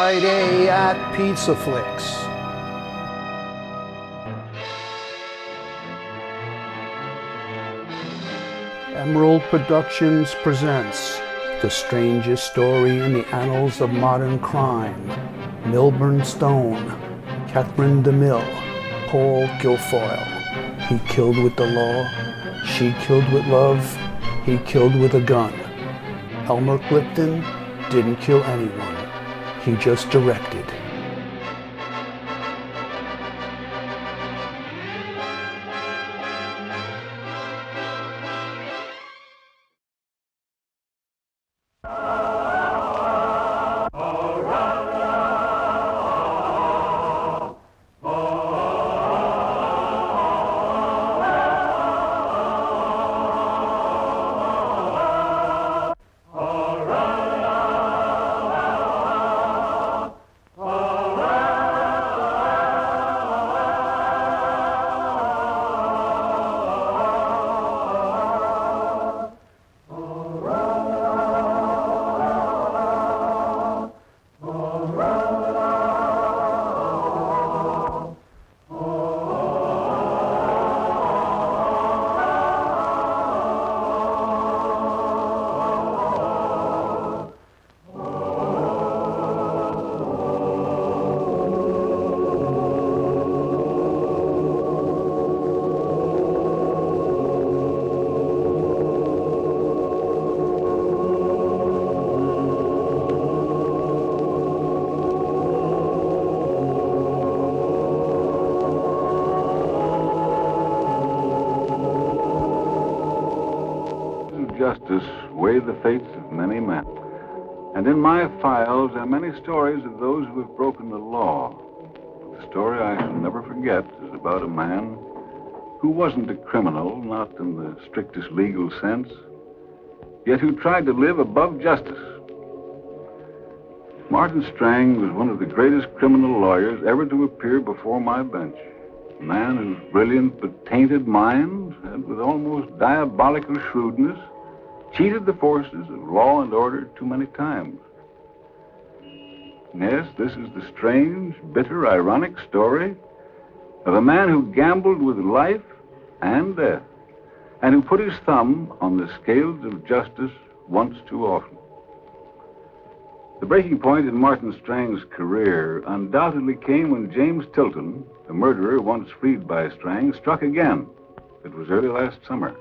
Friday at Pizza Flicks. Emerald Productions presents the strangest story in the annals of modern crime. Milburn Stone, Katherine DeMille, Paul Guilfoyle. He killed with the law, she killed with love, he killed with a gun. Elmer Clifton didn't kill anyone, he just directed. Justice weigh the fates of many men. And in my files are many stories of those who have broken the law. The story I shall never forget is about a man who wasn't a criminal, not in the strictest legal sense, yet who tried to live above justice. Martin Strang was one of the greatest criminal lawyers ever to appear before my bench. A man whose brilliant but tainted mind had, with almost diabolical shrewdness, cheated the forces of law and order too many times. Yes, this is the strange, bitter, ironic story of a man who gambled with life and death, and who put his thumb on the scales of justice once too often. The breaking point in Martin Strang's career undoubtedly came when James Tilton, the murderer once freed by Strang, struck again. It was early last summer.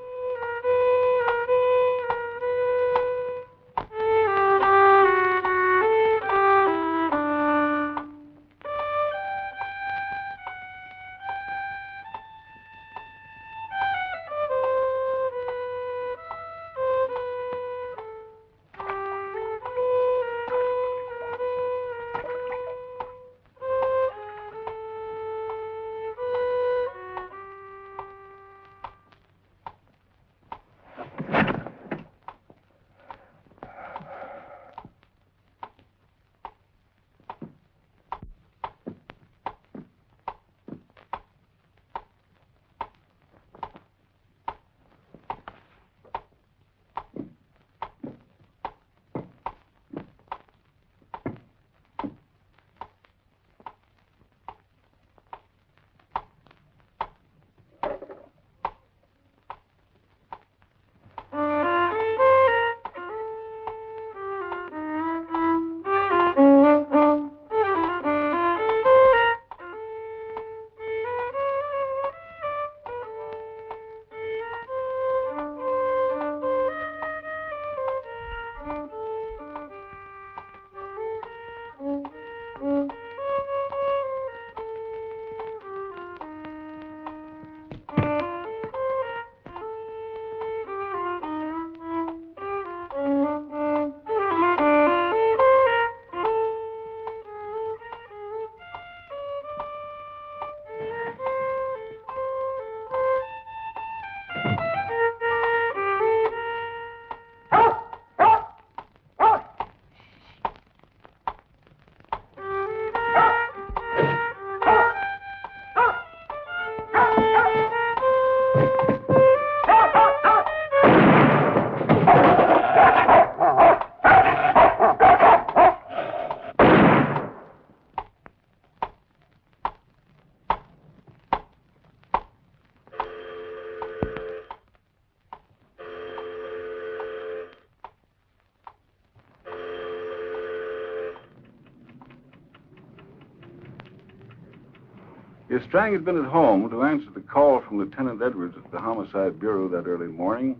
If Strang had been at home to answer the call from Lieutenant Edwards at the Homicide Bureau that early morning,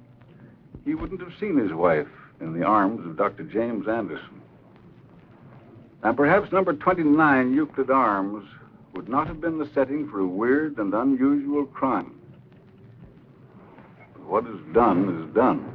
he wouldn't have seen his wife in the arms of Dr. James Anderson. And perhaps number 29 Euclid Arms would not have been the setting for a weird and unusual crime. But what is done is done.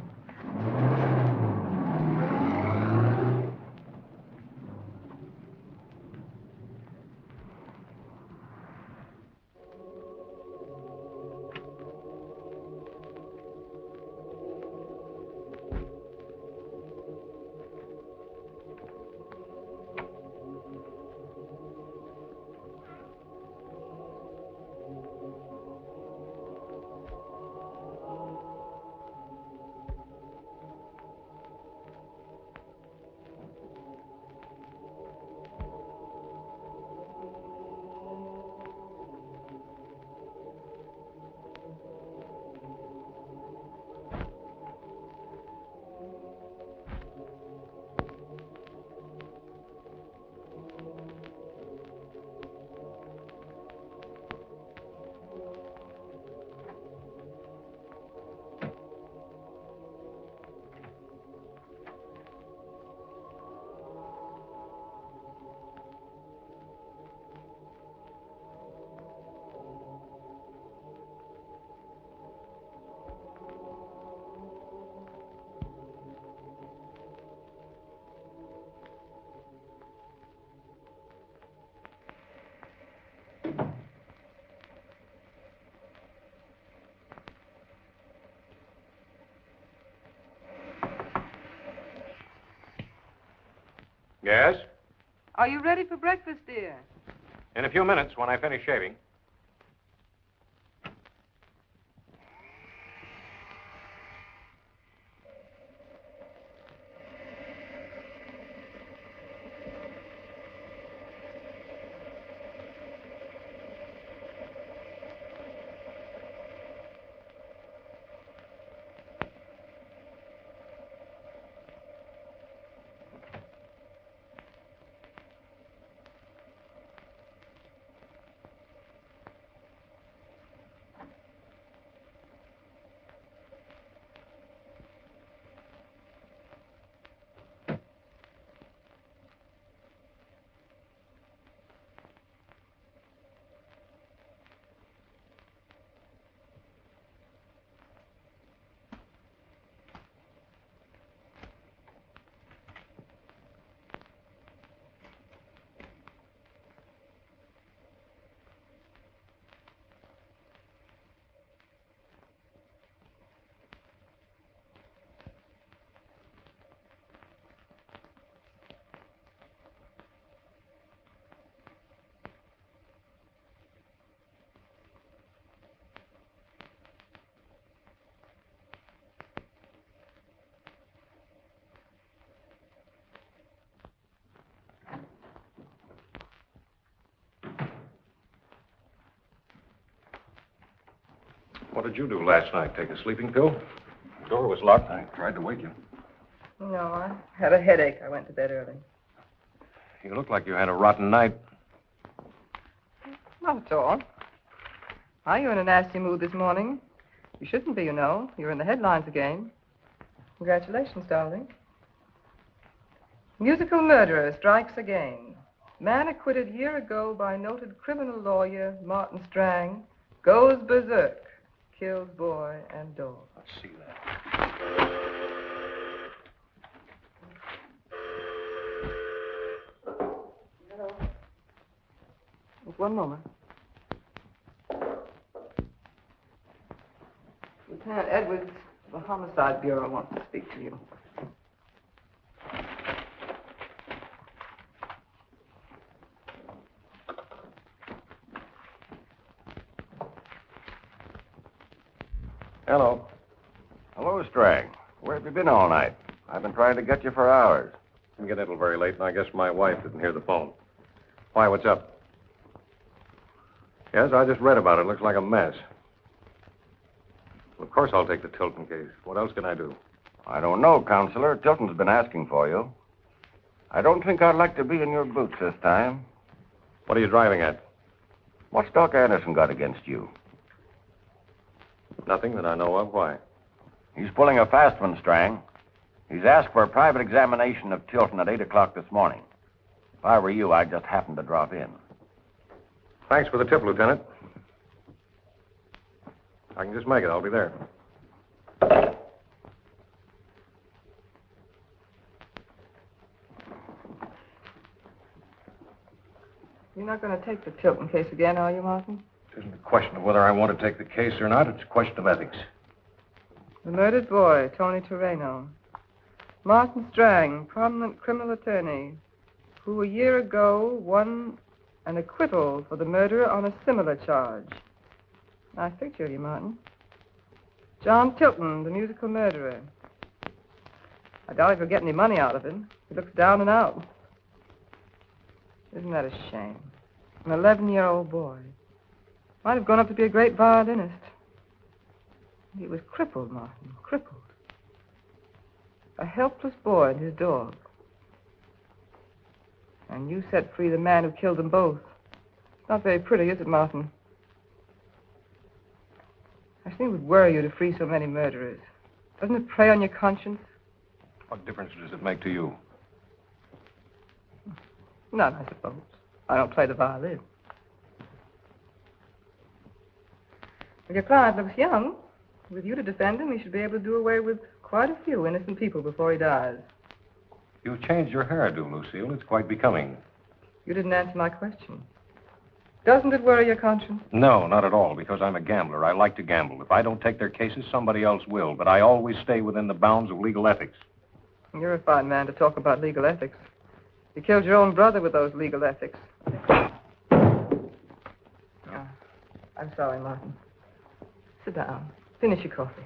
Yes? Are you ready for breakfast, dear? In a few minutes when I finish shaving. What did you do last night? Take a sleeping pill? The door was locked. I tried to wake you. No, I had a headache. I went to bed early. You look like you had a rotten night. Not at all. Are you in a nasty mood this morning? You shouldn't be, you know. You're in the headlines again. Congratulations, darling. Musical murderer strikes again. Man acquitted year ago by noted criminal lawyer Martin Strang goes berserk. Kills boy and dog. Let's see that. Hello. Just one moment. Lieutenant Edwards, the Homicide Bureau wants to speak to you. Hello. Hello, Strang. Where have you been all night? I've been trying to get you for hours. Didn't get in till very late, and I guess my wife didn't hear the phone. Why, what's up? Yes, I just read about it. Looks like a mess. Well, of course I'll take the Tilton case. What else can I do? I don't know, Counselor. Tilton's been asking for you. I don't think I'd like to be in your boots this time. What are you driving at? What's Doc Anderson got against you? Nothing that I know of. Why? He's pulling a fast one, Strang. He's asked for a private examination of Tilton at 8 o'clock this morning. If I were you, I'd just happen to drop in. Thanks for the tip, Lieutenant. I can just make it. I'll be there. You're not going to take the Tilton case again, are you, Martin? It isn't a question of whether I want to take the case or not. It's a question of ethics. The murdered boy, Tony Torreno. Martin Strang, prominent criminal attorney, who a year ago won an acquittal for the murderer on a similar charge. Nice picture of you, Martin. John Tilton, the musical murderer. I doubt if you'll get any money out of him. He looks down and out. Isn't that a shame? An 11-year-old boy. Might have grown up to be a great violinist. He was crippled, Martin, crippled. A helpless boy and his dog. And you set free the man who killed them both. It's not very pretty, is it, Martin? I think it would worry you to free so many murderers. Doesn't it prey on your conscience? What difference does it make to you? None, I suppose. I don't play the violin. If your client looks young, with you to defend him, he should be able to do away with quite a few innocent people before he dies. You've changed your hairdo, Lucille. It's quite becoming. You didn't answer my question. Doesn't it worry your conscience? No, not at all, because I'm a gambler. I like to gamble. If I don't take their cases, somebody else will. But I always stay within the bounds of legal ethics. You're a fine man to talk about legal ethics. You killed your own brother with those legal ethics. I'm sorry, Martin. Sit down. Finish your coffee.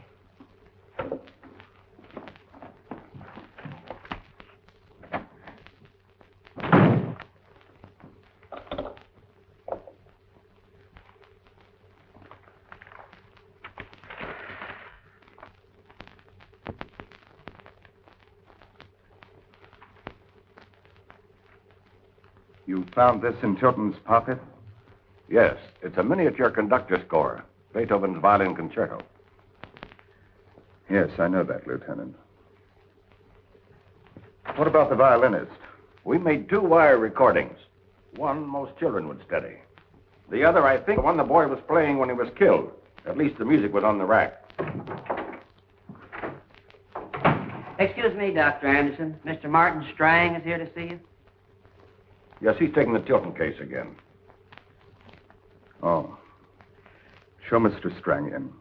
You found this in Tilton's pocket? Yes. It's a miniature conductor score. Beethoven's violin concerto. Yes, I know that, Lieutenant. What about the violinist? We made 2 wire recordings. One most children would study. The other, I think, the one the boy was playing when he was killed. At least the music was on the rack. Excuse me, Dr. Anderson. Mr. Martin Strang is here to see you. Yes, he's taking the Tilton case again. Oh. Show Mr. Strang in.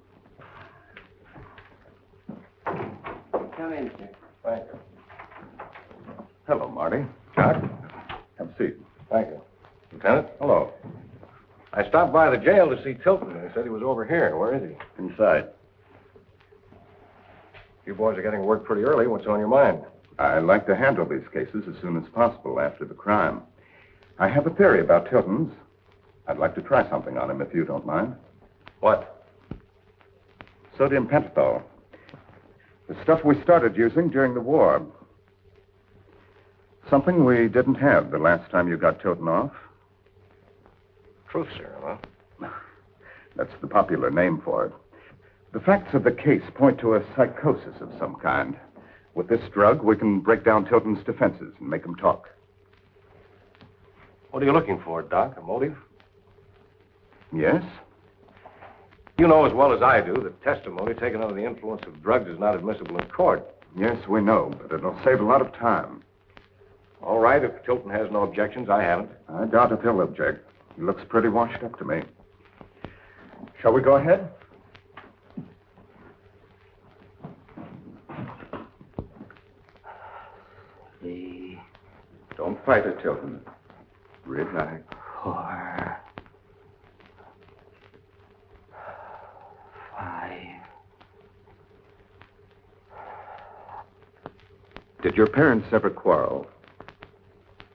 Come in, sir. Thank you. Hello, Marty. Doc? Have a seat. Thank you. Lieutenant? Hello. I stopped by the jail to see Tilton. They said he was over here. Where is he? Inside. You boys are getting to work pretty early. What's on your mind? I like to handle these cases as soon as possible after the crime. I have a theory about Tilton's. I'd like to try something on him, if you don't mind. What? Sodium pentothal. The stuff we started using during the war. Something we didn't have the last time you got Tilton off. Truth serum, huh? That's the popular name for it. The facts of the case point to a psychosis of some kind. With this drug, we can break down Tilton's defenses and make him talk. What are you looking for, Doc? A motive? Yes? You know as well as I do that testimony taken under the influence of drugs is not admissible in court. Yes, we know, but it'll save a lot of time. All right, if Tilton has no objections, I haven't. I doubt if he'll object. He looks pretty washed up to me. Shall we go ahead? Don't fight it, Tilton. Relax. 4, 5. Did your parents ever quarrel?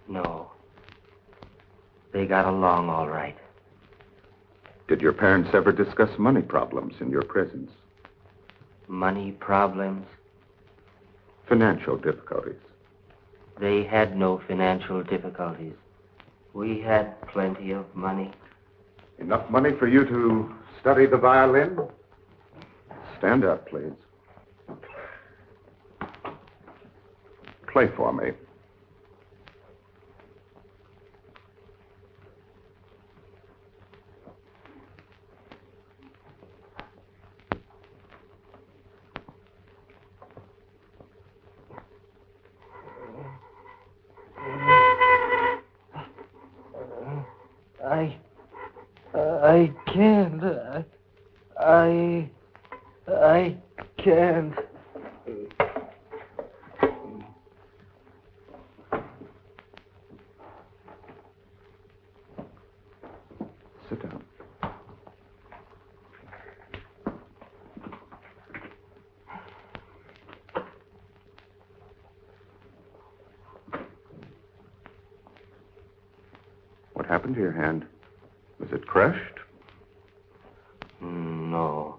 No. They got along all right. Did your parents ever discuss money problems in your presence? Money problems? Financial difficulties? They had no financial difficulties. We had plenty of money. Enough money for you to study the violin? Stand up, please. Play for me. I can't. I can't. Sit down. What happened to your hand? Was it crushed? No.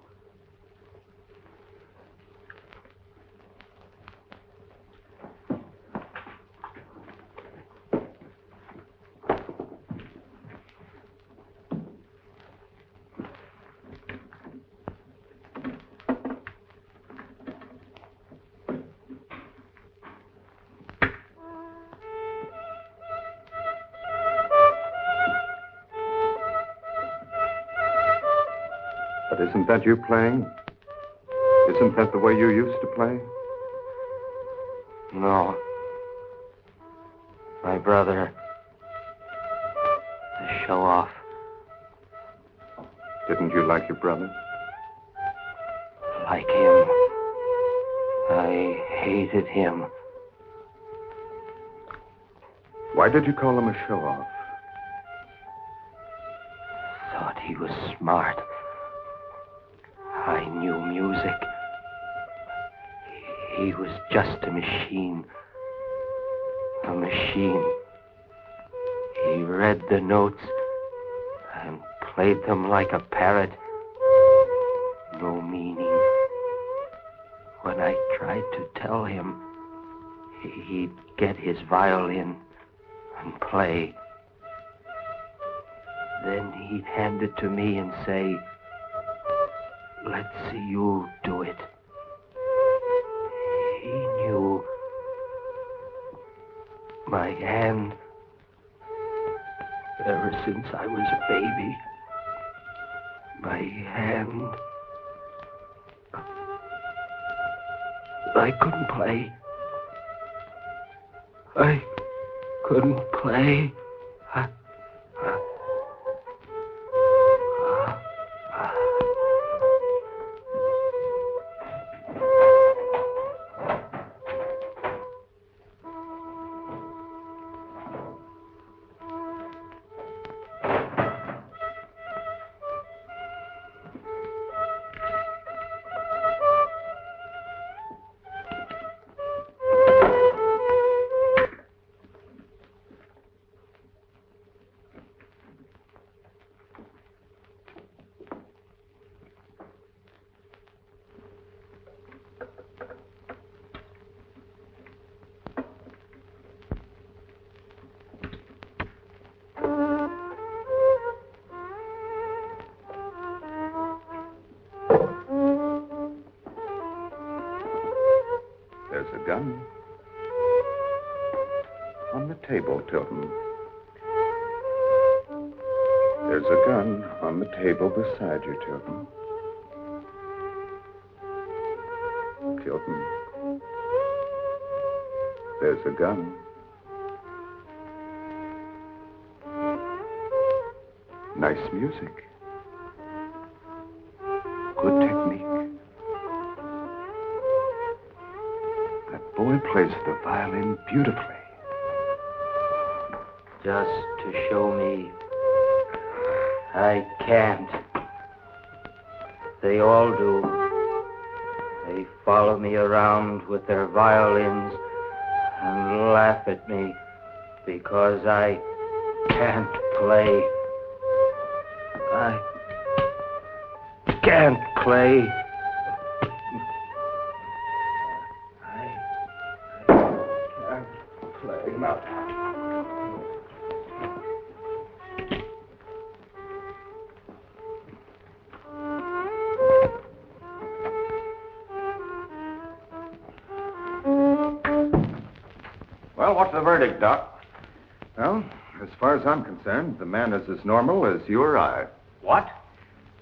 But isn't that you playing? Isn't that the way you used to play? No. My brother. The show-off. Didn't you like your brother? Like him. I hated him. Why did you call him a show-off? Thought he was smart. I knew music. He was just a machine. A machine. He read the notes and played them like a parrot. No meaning. When I tried to tell him, he'd get his violin and play. Then he'd hand it to me and say, "Let's see you do it." He knew. My hand, ever since I was a baby, my hand. I couldn't play. I couldn't play. There's a gun on the table, Tilton. There's a gun on the table beside you, Tilton. Tilton. There's a gun. Nice music. Good technique. That boy plays the violin beautifully. Just to show me I can't. They all do. They follow me around with their violins and laugh at me because I can't play. I can't play. I can't play. Now. what's the verdict, Doc? Well, as far as I'm concerned, the man is as normal as you or I. What?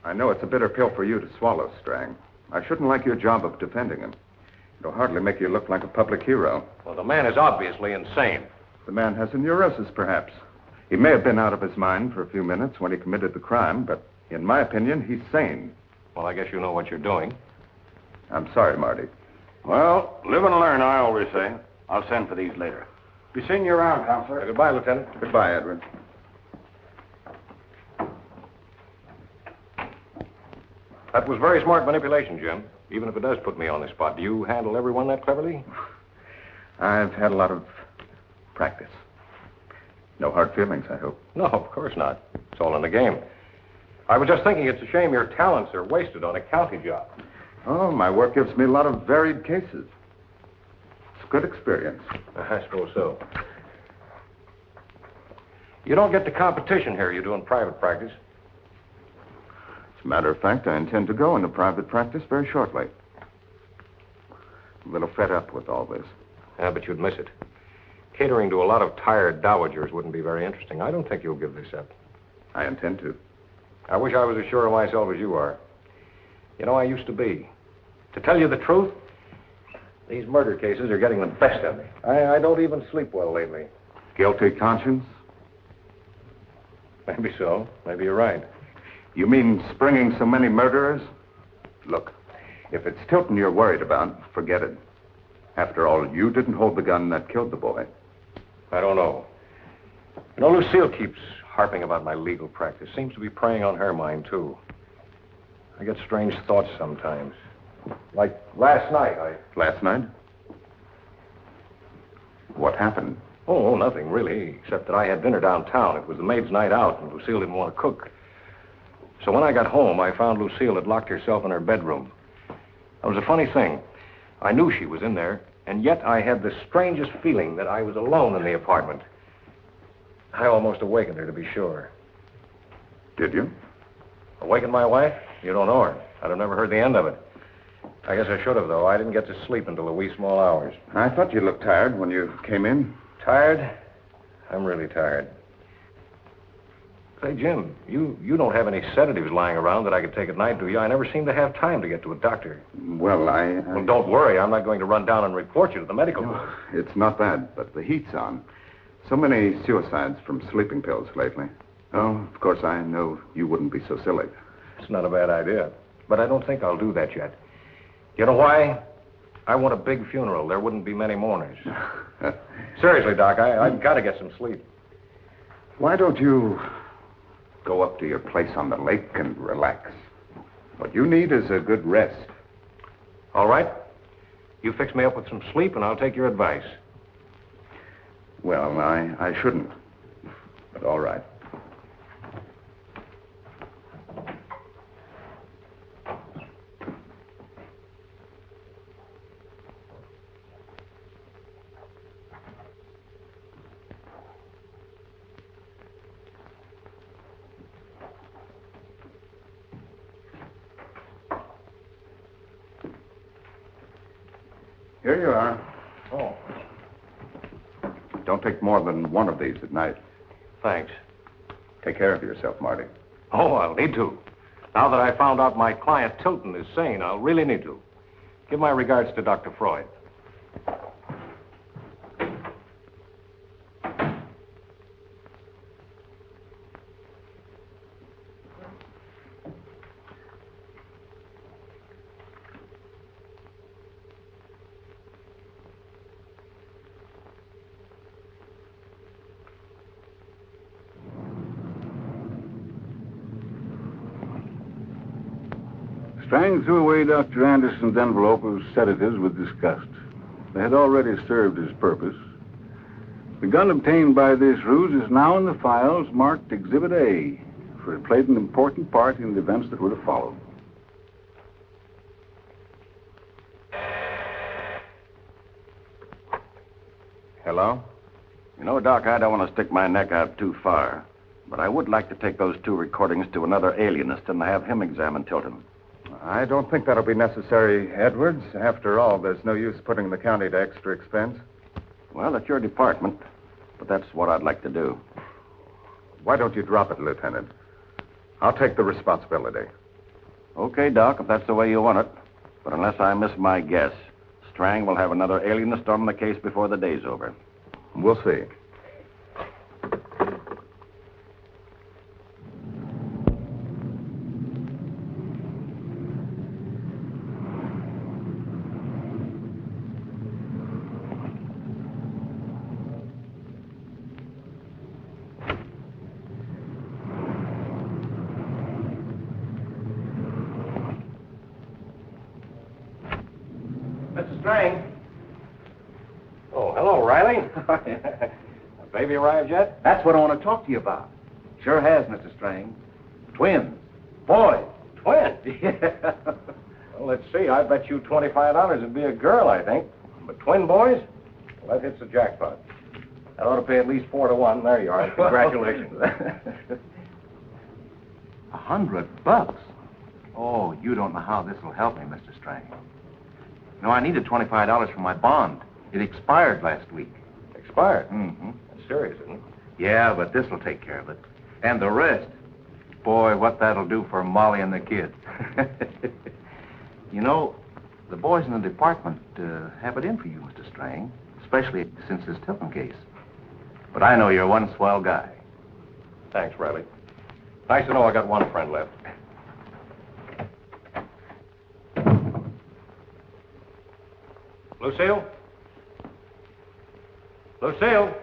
I know it's a bitter pill for you to swallow, Strang. I shouldn't like your job of defending him. It'll hardly make you look like a public hero. Well, the man is obviously insane. The man has a neurosis, perhaps. He may have been out of his mind for a few minutes when he committed the crime, but in my opinion, he's sane. Well, I guess you know what you're doing. I'm sorry, Marty. Well, live and learn, I always say. I'll send for these later. Be seeing you around, Counselor. Goodbye, Lieutenant. Goodbye, Edward. That was very smart manipulation, Jim. Even if it does put me on the spot. Do you handle everyone that cleverly? I've had a lot of practice. No hard feelings, I hope. No, of course not. It's all in the game. I was just thinking it's a shame your talents are wasted on a county job. Oh, my work gives me a lot of varied cases. It's a good experience. I suppose so. You don't get the competition here you do in private practice. As a matter of fact, I intend to go into private practice very shortly. A little fed up with all this. Yeah, but you'd miss it. Catering to a lot of tired dowagers wouldn't be very interesting. I don't think you'll give this up. I intend to. I wish I was as sure of myself as you are. You know, I used to be. To tell you the truth, these murder cases are getting the best of me. I don't even sleep well lately. Guilty conscience? Maybe so. Maybe you're right. You mean springing so many murderers? Look, if it's Tilton you're worried about, forget it. After all, you didn't hold the gun that killed the boy. I don't know. You know, Lucille keeps harping about my legal practice. Seems to be preying on her mind, too. I get strange thoughts sometimes. Like last night, Last night? What happened? Oh, nothing, really, except that I had dinner downtown. It was the maid's night out, and Lucille didn't want to cook. So when I got home, I found Lucille had locked herself in her bedroom. That was a funny thing. I knew she was in there, and yet I had the strangest feeling that I was alone in the apartment. I almost awakened her, to be sure. Did you? Awakened my wife? You don't know her. I'd have never heard the end of it. I guess I should have, though. I didn't get to sleep until the wee small hours. I thought you looked tired when you came in. Tired? I'm really tired. Say, Jim, you don't have any sedatives lying around that I could take at night, do you? I never seem to have time to get to a doctor. Well, Well, don't worry. I'm not going to run down and report you to the medical board. It's not that, but the heat's on. So many suicides from sleeping pills lately. Oh, of course, I know you wouldn't be so silly. It's not a bad idea. But I don't think I'll do that yet. You know why? I want a big funeral. There wouldn't be many mourners. Seriously, Doc, I've got to get some sleep. Why don't you go up to your place on the lake and relax? What you need is a good rest. All right. You fix me up with some sleep, and I'll take your advice. Well, I shouldn't. But all right. Here you are. Oh. Don't take more than one of these at night. Thanks. Take care of yourself, Marty. Oh, I'll need to. Now that I found out my client Tilton is sane, I'll really need to. Give my regards to Dr. Freud. Strang threw away Dr. Anderson's envelope of sedatives with disgust. They had already served his purpose. The gun obtained by this ruse is now in the files marked Exhibit A, for it played an important part in the events that would have followed. Hello? You know, Doc, I don't want to stick my neck out too far, but I would like to take those 2 recordings to another alienist and have him examine Tilton. I don't think that'll be necessary, Edwards. After all, there's no use putting the county to extra expense. Well, it's your department, but that's what I'd like to do. Why don't you drop it, Lieutenant? I'll take the responsibility. Okay, Doc, if that's the way you want it. But unless I miss my guess, Strang will have another alienist on the case before the day's over. We'll see. Mr. Strang. Oh, hello, Riley. Baby arrived yet? That's what I want to talk to you about. Sure has, Mr. Strang. Twins. Boys. Twins? Yeah. Well, let's see. I bet you $25 it'd be a girl, I think. But twin boys? Well, that hits the jackpot. That ought to pay at least 4 to 1. There you are. Congratulations. $100? Oh, you don't know how this will help me, Mr. Strang. No, I needed $25 for my bond. It expired last week. Expired? Mm-hmm. That's serious, isn't it? Yeah, but this will take care of it. And the rest. Boy, what that'll do for Molly and the kids. You know, the boys in the department have it in for you, Mr. Strang, especially since this Tilton case. But I know you're one swell guy. Thanks, Riley. Nice to know I got one friend left. Lucille? Lucille?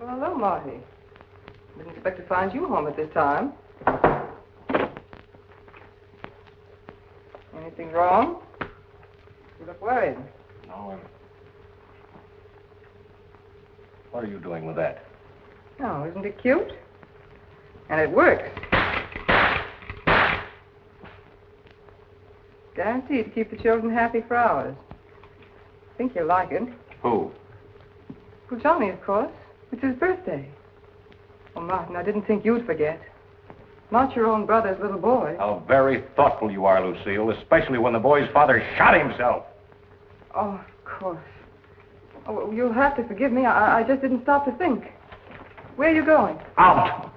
Well, hello, Marty. Didn't expect to find you home at this time. Anything wrong? You look worried. No. What are you doing with that? Oh, isn't it cute? And it works. Guaranteed to keep the children happy for hours. Think you'll like it. Who? Well, Johnny, of course. It's his birthday. Oh, Martin, I didn't think you'd forget. Not your own brother's little boy. How very thoughtful you are, Lucille, especially when the boy's father shot himself. Oh, of course. Oh, you'll have to forgive me. I just didn't stop to think. Where are you going? Out!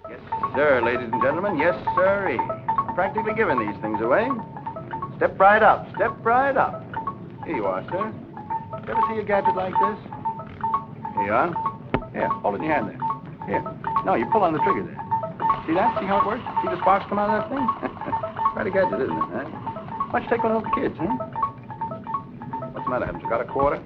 Yes, sir, ladies and gentlemen. Yes, sirree. Practically giving these things away. Step right up. Step right up. Here you are, sir. You ever see a gadget like this? Here you are. Here, hold it in your hand there. Here. No, you pull on the trigger there. See that? See how it works? See the sparks come out of that thing? Quite a gadget, isn't it, huh? Why don't you take one of the kids, huh? What's the matter? Haven't you got a quarter?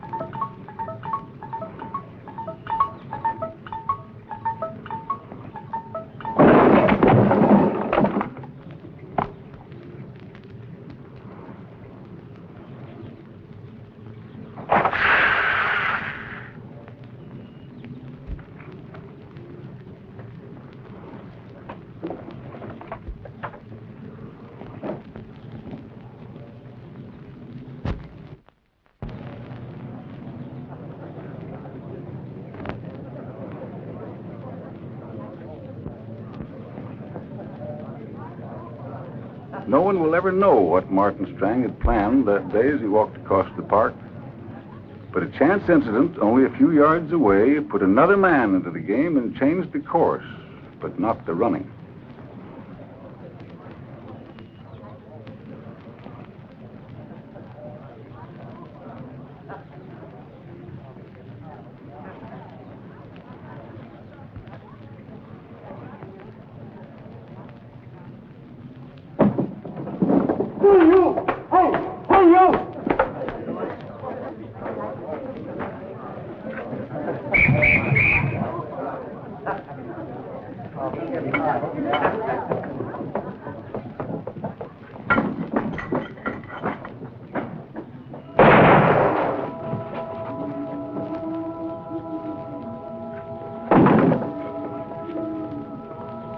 No one will ever know what Martin Strang had planned that day as he walked across the park. But a chance incident only a few yards away put another man into the game and changed the course, but not the running.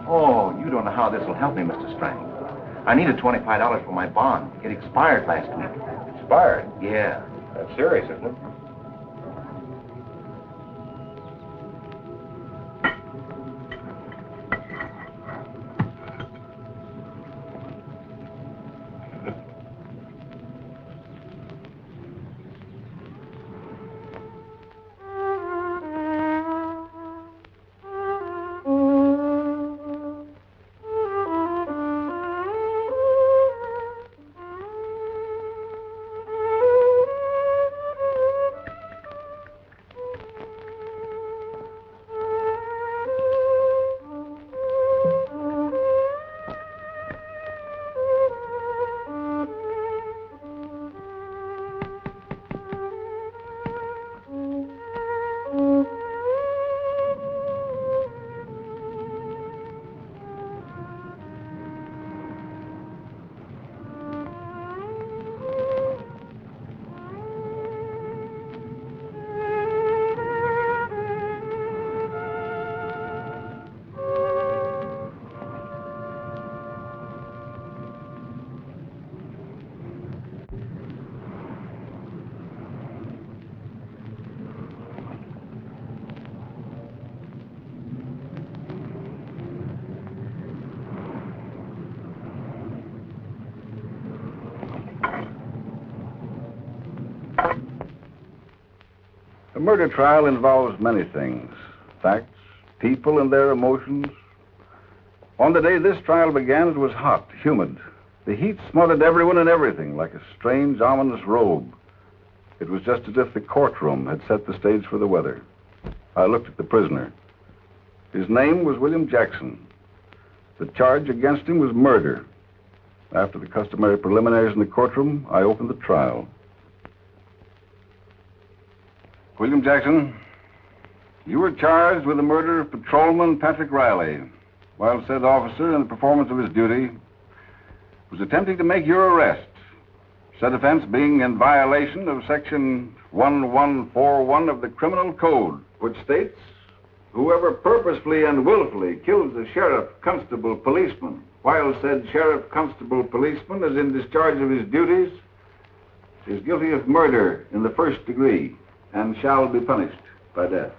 Oh, you don't know how this will help me, Mr. Strang. I needed $25 for my bond. It expired last week. Expired? Yeah. That's serious, isn't it? A murder trial involves many things. Facts, people and their emotions. On the day this trial began, it was hot, humid. The heat smothered everyone and everything like a strange, ominous robe. It was just as if the courtroom had set the stage for the weather. I looked at the prisoner. His name was William Jackson. The charge against him was murder. After the customary preliminaries in the courtroom, I opened the trial. William Jackson, you were charged with the murder of Patrolman Patrick Riley, while said officer, in the performance of his duty, was attempting to make your arrest. Said offense being in violation of Section 1141 of the Criminal Code, which states, whoever purposefully and willfully kills a sheriff, constable, policeman, while said sheriff, constable, policeman is in discharge of his duties, is guilty of murder in the first degree and shall be punished by death.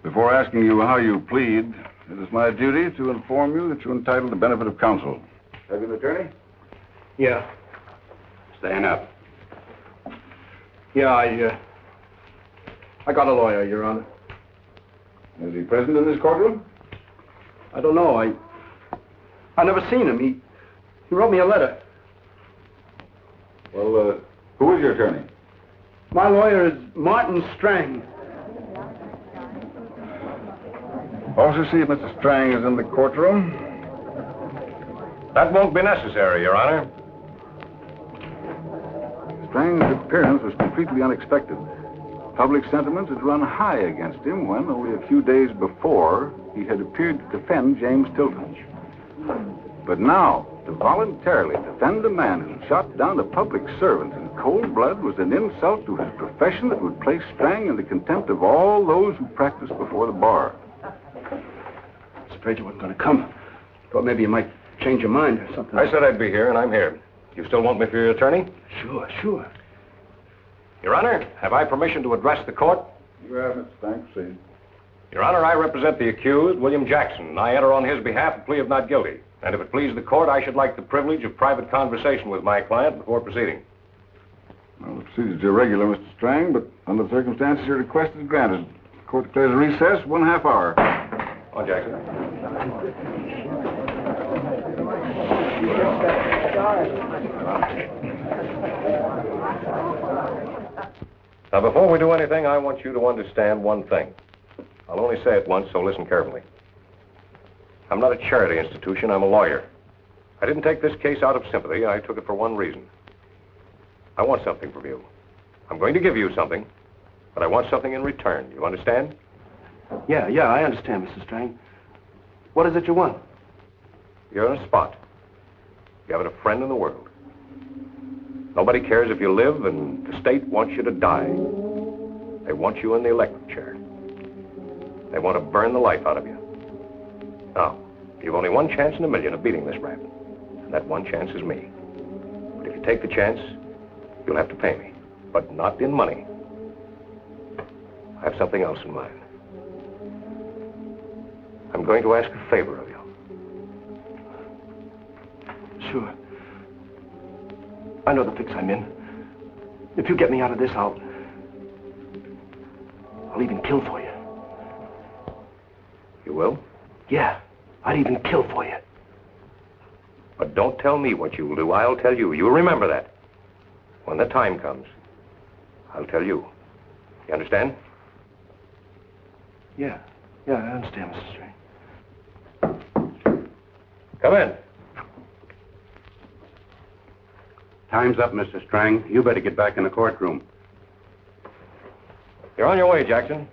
Before asking you how you plead, it is my duty to inform you that you're entitled to benefit of counsel. Have you an attorney? Yeah. Stand up. Yeah, I got a lawyer, Your Honor. Is he present in this courtroom? I don't know. I never seen him. He wrote me a letter. Well, who is your attorney? My lawyer is Martin Strang. Officer, see if Mr. Strang is in the courtroom. That won't be necessary, Your Honor. Strang's appearance was completely unexpected. Public sentiment had run high against him when, only a few days before, he had appeared to defend James Tilton. But now, to voluntarily defend a man who shot down a public servant in cold blood was an insult to his profession that would place Strang in the contempt of all those who practice before the bar. I was afraid you weren't going to come. Thought maybe you might change your mind or something. I said I'd be here, and I'm here. You still want me for your attorney? Sure. Your Honor, have I permission to address the court? You have, Mr. Strang. Proceed. Your Honor, I represent the accused, William Jackson. I enter on his behalf a plea of not guilty. And if it please the court, I should like the privilege of private conversation with my client before proceeding. Well, the procedure's irregular, Mr. Strang, but under the circumstances, your request is granted. The court declares a recess, 1/2 hour. On, Jackson. Now, before we do anything, I want you to understand one thing. I'll only say it once, so listen carefully. I'm not a charity institution, I'm a lawyer. I didn't take this case out of sympathy, I took it for one reason. I want something from you. I'm going to give you something, but I want something in return. You understand? Yeah, I understand, Mr. Strang. What is it you want? You're in a spot. You haven't a friend in the world. Nobody cares if you live, and the state wants you to die. They want you in the electric chair. They want to burn the life out of you. Now, you've only one chance in a million of beating this rat, and that one chance is me. But if you take the chance, you'll have to pay me, but not in money. I have something else in mind. I'm going to ask a favor of you. Sure. I know the fix I'm in. If you get me out of this, I'll even kill for you. You will? Yeah, I'd even kill for you. But don't tell me what you'll do. I'll tell you. You remember that. When the time comes, I'll tell you. You understand? Yeah, I understand, Mr. Strang. Come in. Time's up, Mr. Strang. You better get back in the courtroom. You're on your way, Jackson.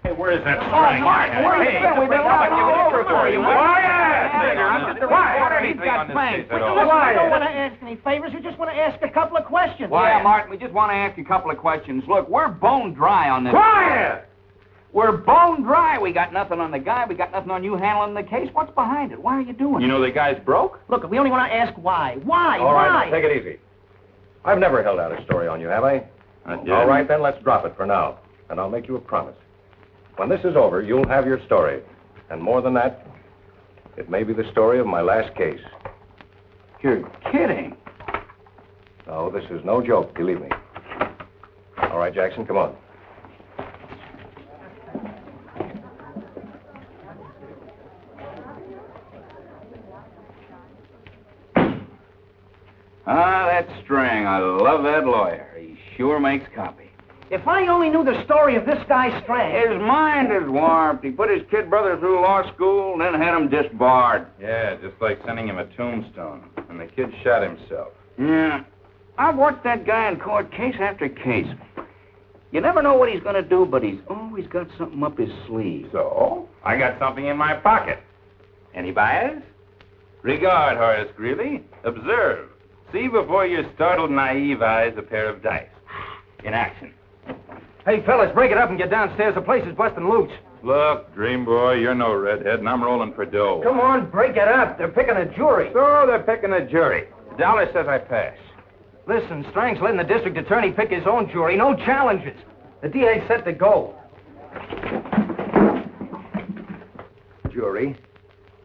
Hey, where is that Strang? Where have you been? We've been looking all over for you. He's got plans. You don't want to ask any favors. You just want to ask a couple of questions. Yeah, Martin, we just want to ask you a couple of questions. Look, we're bone dry on this. Quiet! We're bone dry. We got nothing on the guy. We got nothing on you handling the case. What's behind it? Why are you doing it? You know the guy's broke? Look, we only want to ask why. Why? All right, Why? now, take it easy. I've never held out a story on you, have I? All right, then, let's drop it for now. And I'll make you a promise. When this is over, you'll have your story. And more than that, it may be the story of my last case. You're kidding. No, this is no joke, believe me. All right, Jackson, come on. Ah, that Strang. I love that lawyer. He sure makes copy. If I only knew the story of this guy Strang. His mind is warped. He put his kid brother through law school and then had him disbarred. Yeah, just like sending him a tombstone. And the kid shot himself. Yeah. I've watched that guy in court case after case. You never know what he's going to do, but he's always got something up his sleeve. So? I got something in my pocket. Any buyers? Regard, Horace Greeley. Observe. See before your startled, naive eyes a pair of dice. In action. Hey, fellas, break it up and get downstairs. The place is busting loose. Look, dream boy, you're no redhead, and I'm rolling for dough. Come on, break it up. They're picking a jury. So they're picking a jury. Dollar says I pass. Listen, Strang's letting the district attorney pick his own jury. No challenges. The DA's set to go. Jury,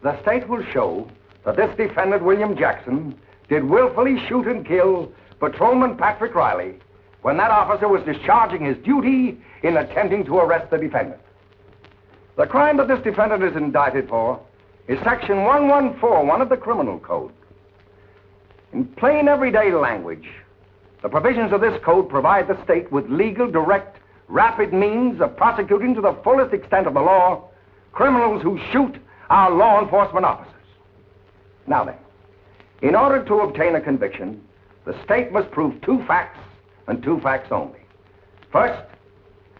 the state will show that this defendant, William Jackson, did willfully shoot and kill Patrolman Patrick Riley when that officer was discharging his duty in attempting to arrest the defendant. The crime that this defendant is indicted for is Section 1141 of the Criminal Code. In plain everyday language, the provisions of this code provide the state with legal, direct, rapid means of prosecuting to the fullest extent of the law criminals who shoot our law enforcement officers. Now then, in order to obtain a conviction, the state must prove two facts and two facts only. First,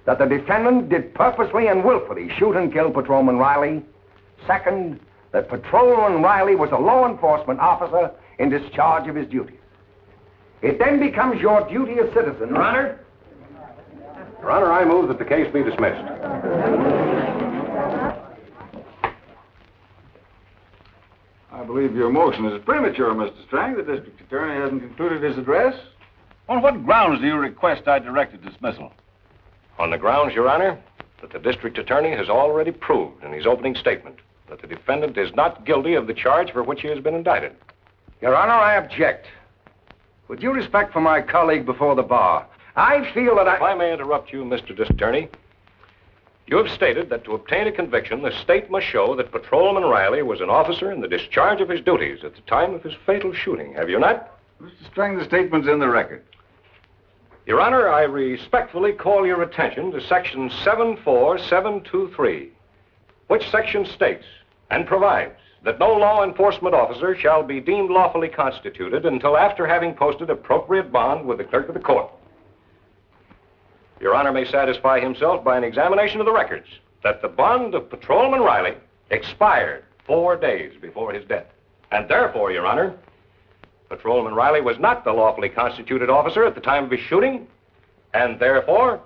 that the defendant did purposely and willfully shoot and kill Patrolman Riley. Second, that Patrolman Riley was a law enforcement officer in discharge of his duties. It then becomes your duty as citizen... Your Honor? Your Honor, I move that the case be dismissed. I believe your motion is premature, Mr. Strang. The district attorney hasn't concluded his address. On what grounds do you request I direct a dismissal? On the grounds, Your Honor, that the district attorney has already proved in his opening statement that the defendant is not guilty of the charge for which he has been indicted. Your Honor, I object. With due respect for my colleague before the bar, I feel that If I may interrupt you, Mr. District Attorney, you have stated that to obtain a conviction, the state must show that Patrolman Riley was an officer in the discharge of his duties at the time of his fatal shooting, have you not? Mr. Strang, the statement's in the record. Your Honor, I respectfully call your attention to Section 74723, which section states and provides that no law enforcement officer shall be deemed lawfully constituted until after having posted appropriate bond with the clerk of the court. Your Honor may satisfy himself by an examination of the records that the bond of Patrolman Riley expired 4 days before his death. And therefore, Your Honor, Patrolman Riley was not the lawfully constituted officer at the time of his shooting, and therefore,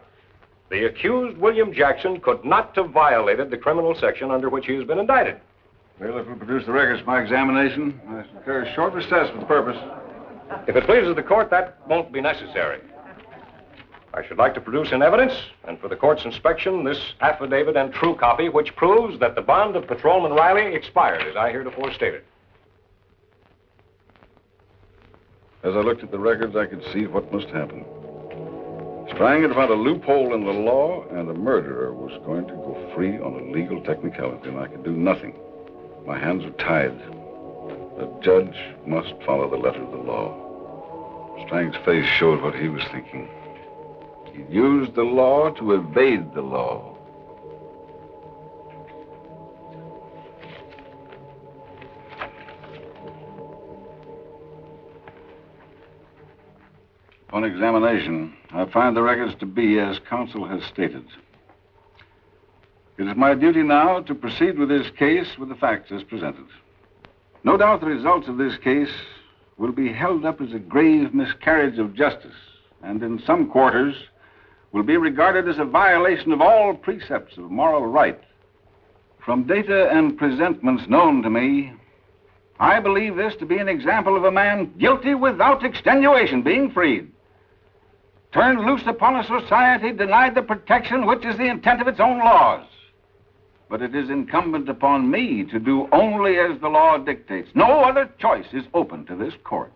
the accused, William Jackson, could not have violated the criminal section under which he has been indicted. Well, if we produce the records for my examination, I declare a short recess for the purpose. If it pleases the court, that won't be necessary. I should like to produce in evidence, and for the court's inspection, this affidavit and true copy, which proves that the bond of Patrolman Riley expired, as I heretofore stated. As I looked at the records, I could see what must happen. Strang had found a loophole in the law, and the murderer was going to go free on a legal technicality, and I could do nothing. My hands were tied. A judge must follow the letter of the law. Strang's face showed what he was thinking. He used the law to evade the law. On examination, I find the records to be as counsel has stated. It is my duty now to proceed with this case with the facts as presented. No doubt the results of this case will be held up as a grave miscarriage of justice, and in some quarters will be regarded as a violation of all precepts of moral right. From data and presentments known to me, I believe this to be an example of a man guilty without extenuation being freed. Turned loose upon a society denied the protection which is the intent of its own laws. But it is incumbent upon me to do only as the law dictates. No other choice is open to this court.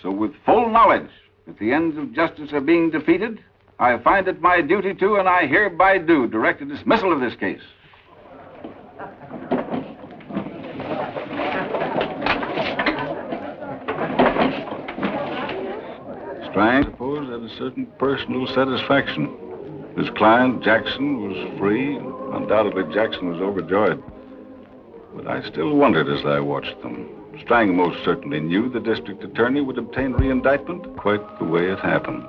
So with full knowledge that the ends of justice are being defeated, I find it my duty to, and I hereby do, direct a dismissal of this case. Strang, I suppose, had a certain personal satisfaction. His client, Jackson, was free. Undoubtedly, Jackson was overjoyed. But I still wondered as I watched them. Strang most certainly knew the district attorney would obtain re-indictment quite the way it happened.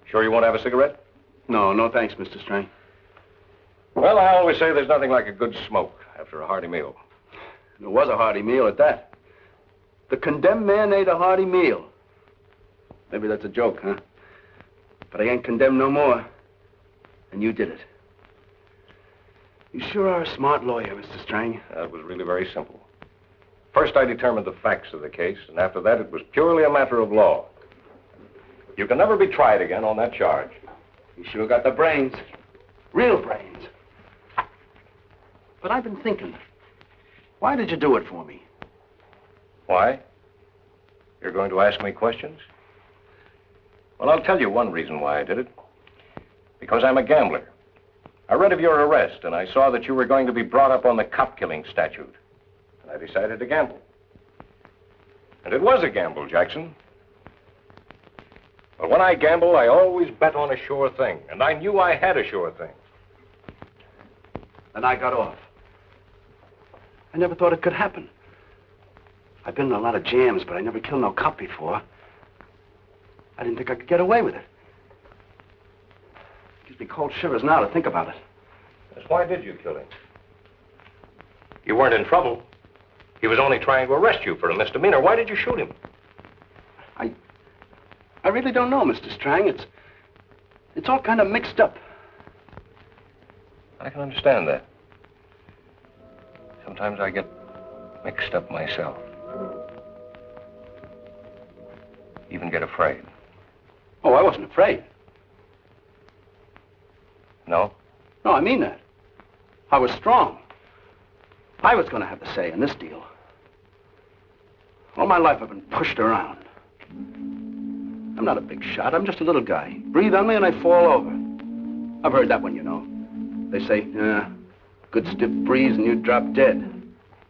Sure you won't have a cigarette? No, thanks, Mr. Strang. Well, I always say there's nothing like a good smoke after a hearty meal. It was a hearty meal at that. The condemned man ate a hearty meal. Maybe that's a joke, huh? But I ain't condemned no more. And you did it. You sure are a smart lawyer, Mr. Strang. That was really very simple. First, I determined the facts of the case, and after that, it was purely a matter of law. You can never be tried again on that charge. You sure got the brains. Real brains. But I've been thinking, why did you do it for me? Why? You're going to ask me questions? Well, I'll tell you one reason why I did it. Because I'm a gambler. I read of your arrest, and I saw that you were going to be brought up on the cop-killing statute. And I decided to gamble. And it was a gamble, Jackson. But when I gamble, I always bet on a sure thing. And I knew I had a sure thing. And I got off. I never thought it could happen. I've been in a lot of jams, but I never killed no cop before. I didn't think I could get away with it. Gives me cold shivers now to think about it. Yes, why did you kill him? You weren't in trouble. He was only trying to arrest you for a misdemeanor. Why did you shoot him? I really don't know, Mr. Strang. It's all kind of mixed up. I can understand that. Sometimes I get mixed up myself. even get afraid. Oh, I wasn't afraid. No? No, I mean that. I was strong. I was going to have the say in this deal. All my life I've been pushed around. I'm not a big shot. I'm just a little guy. Breathe on me and I fall over. I've heard that one, you know. They say, good stiff breeze and you drop dead.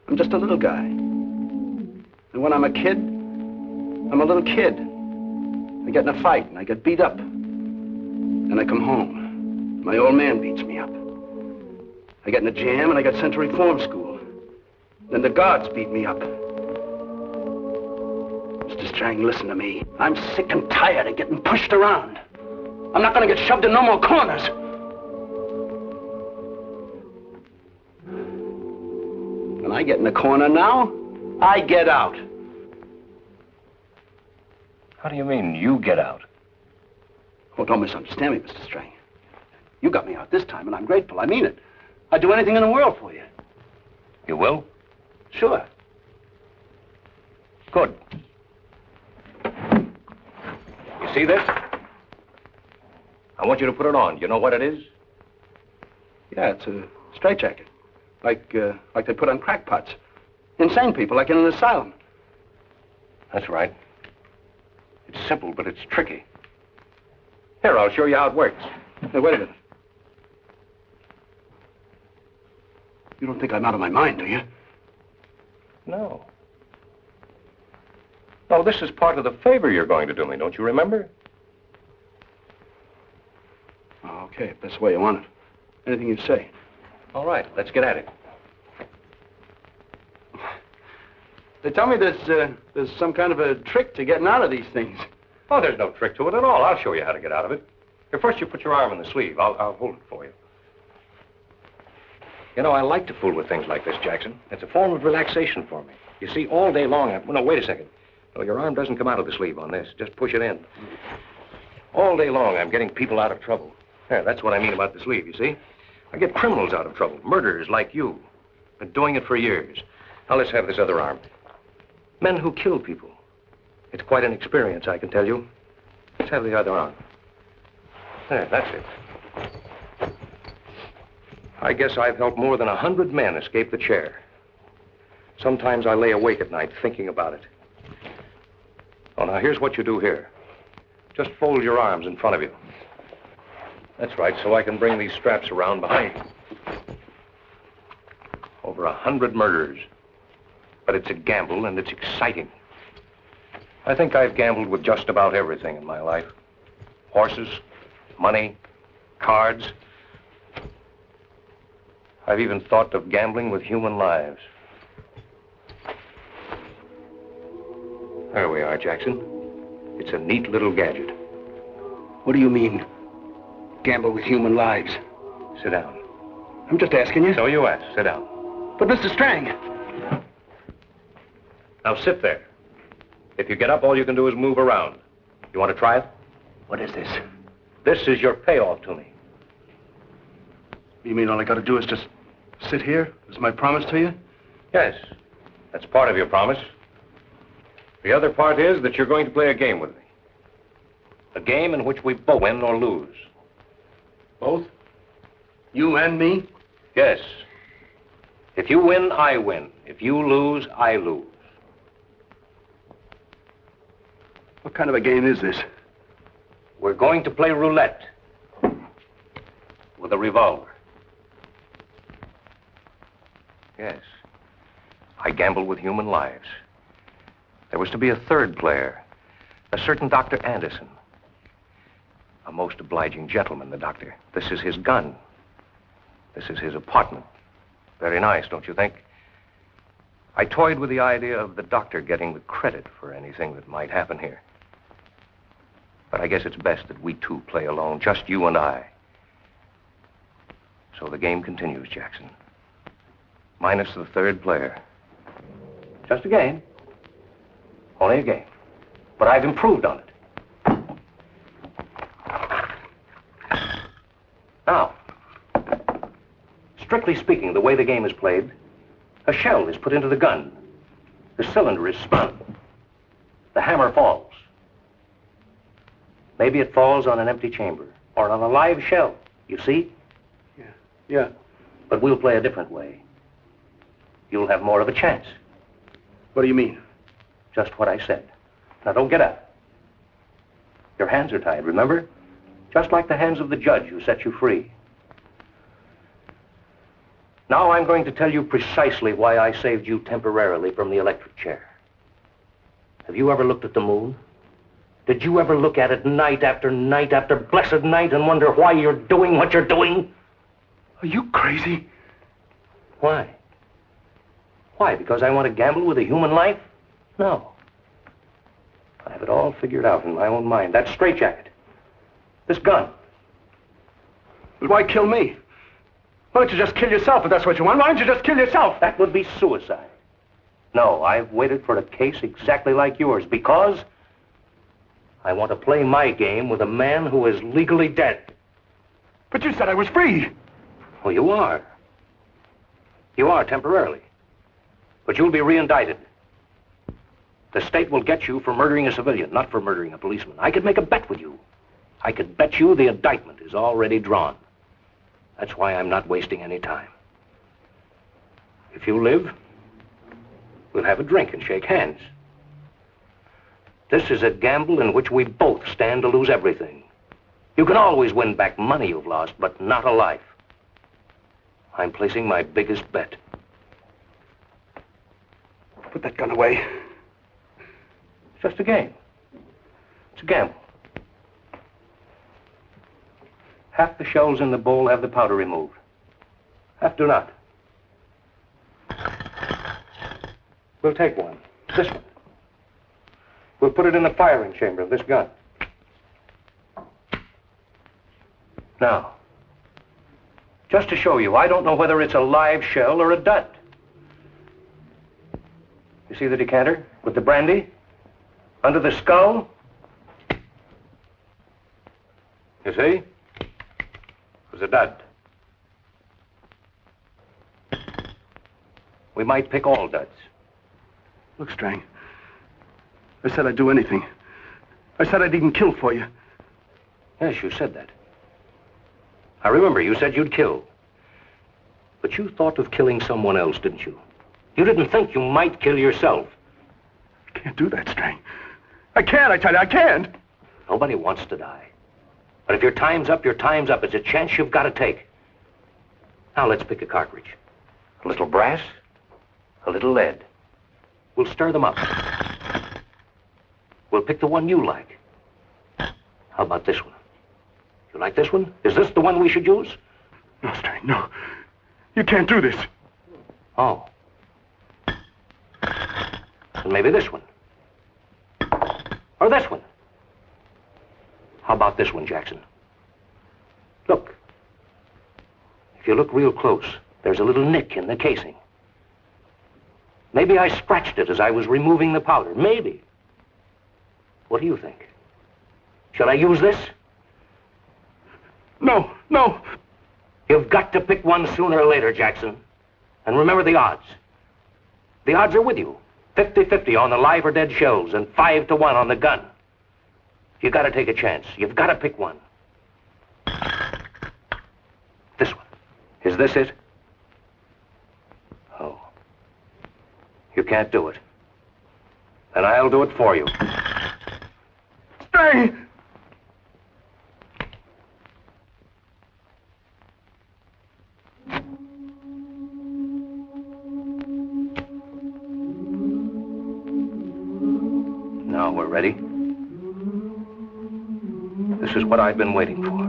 I'm just a little guy. And when I'm a kid, I'm a little kid. I get in a fight and I get beat up. Then I come home. My old man beats me up. I get in a jam and I get sent to reform school. Then the guards beat me up. Mr. Strang, listen to me. I'm sick and tired of getting pushed around. I'm not going to get shoved in no more corners. When I get in a corner now, I get out. How do you mean, you get out? Oh, don't misunderstand me, Mr. Strang. You got me out this time, and I'm grateful. I mean it. I'd do anything in the world for you. You will? Sure. Good. You see this? I want you to put it on. You know what it is? Yeah, it's a straitjacket. Like they put on crackpots. Insane people, like in an asylum. That's right. It's simple, but it's tricky. Here, I'll show you how it works. Hey, wait a minute. You don't think I'm out of my mind, do you? No. No, this is part of the favor you're going to do me, don't you remember? Oh, okay, if that's the way you want it. Anything you say. All right, let's get at it. They tell me there's some kind of a trick to getting out of these things. Oh, there's no trick to it at all. I'll show you how to get out of it. Here, first you put your arm in the sleeve. I'll hold it for you. You know, I like to fool with things like this, Jackson. It's a form of relaxation for me. You see, all day long, no, wait a second. No, your arm doesn't come out of the sleeve on this. Just push it in. All day long, I'm getting people out of trouble. There, that's what I mean about the sleeve, you see? I get criminals out of trouble, murderers like you. Been doing it for years. Now, let's have this other arm. Men who kill people. It's quite an experience, I can tell you. Let's have the other arm. There, that's it. I guess I've helped more than 100 men escape the chair. Sometimes I lay awake at night thinking about it. Oh, now, here's what you do here. Just fold your arms in front of you. That's right, so I can bring these straps around behind you. Over 100 murders. But it's a gamble, and it's exciting. I think I've gambled with just about everything in my life. Horses, money, cards. I've even thought of gambling with human lives. There we are, Jackson. It's a neat little gadget. What do you mean, gamble with human lives? Sit down. I'm just asking you. So you ask. Sit down. But, Mr. Strang. Now sit there. If you get up, all you can do is move around. You want to try it? What is this? This is your payoff to me. You mean all I got to do is just sit here? Is my promise to you? Yes. That's part of your promise. The other part is that you're going to play a game with me. A game in which we both win or lose. Both? You and me? Yes. If you win, I win. If you lose, I lose. What kind of a game is this? We're going to play roulette with a revolver. Yes. I gamble with human lives. There was to be a third player, a certain Dr. Anderson. A most obliging gentleman, the doctor. This is his gun. This is his apartment. Very nice, don't you think? I toyed with the idea of the doctor getting the credit for anything that might happen here. But I guess it's best that we two play alone, just you and I. So the game continues, Jackson. Minus the third player. Just a game. Only a game. But I've improved on it. Now, strictly speaking, the way the game is played, a shell is put into the gun. The cylinder is spun. The hammer falls. Maybe it falls on an empty chamber or on a live shell. You see? Yeah. But we'll play a different way. You'll have more of a chance. What do you mean? Just what I said. Now, don't get up. Your hands are tied, remember? Just like the hands of the judge who set you free. Now I'm going to tell you precisely why I saved you temporarily from the electric chair. Have you ever looked at the moon? Did you ever look at it night after blessed night and wonder why you're doing what you're doing? Are you crazy? Why? Why? Because I want to gamble with a human life? No. I have it all figured out in my own mind. That straitjacket. This gun. But why kill me? Why don't you just kill yourself if that's what you want? Why don't you just kill yourself? That would be suicide. No, I've waited for a case exactly like yours because I want to play my game with a man who is legally dead. But you said I was free. Well, you are. You are temporarily. But you'll be reindicted. The state will get you for murdering a civilian, not for murdering a policeman. I could make a bet with you. I could bet you the indictment is already drawn. That's why I'm not wasting any time. If you live, we'll have a drink and shake hands. This is a gamble in which we both stand to lose everything. You can always win back money you've lost, but not a life. I'm placing my biggest bet. Put that gun away. It's just a game. It's a gamble. Half the shells in the bowl have the powder removed. Half do not. We'll take one. This one. We'll put it in the firing chamber of this gun. Now, just to show you, I don't know whether it's a live shell or a dud. You see the decanter with the brandy? Under the skull? You see? It was a dud. We might pick all duds. Look, Strang. I said I'd do anything. I said I'd even kill for you. Yes, you said that. I remember you said you'd kill. But you thought of killing someone else, didn't you? You didn't think you might kill yourself. I can't do that, Strang. I can't, I tell you, I can't. Nobody wants to die. But if your time's up, your time's up. It's a chance you've got to take. Now let's pick a cartridge. A little brass, a little lead. We'll stir them up. We'll pick the one you like. How about this one? You like this one? Is this the one we should use? No, Strang, no. You can't do this. Oh. And maybe this one. Or this one. How about this one, Jackson? Look. If you look real close, there's a little nick in the casing. Maybe I scratched it as I was removing the powder. Maybe. What do you think? Shall I use this? No, no. You've got to pick one sooner or later, Jackson. And remember the odds. The odds are with you. 50-50 on the live or dead shells and 5-1 on the gun. You've got to take a chance. You've got to pick one. This one. Is this it? Oh. You can't do it. Then I'll do it for you. Stay! Now we're ready. This is what I've been waiting for.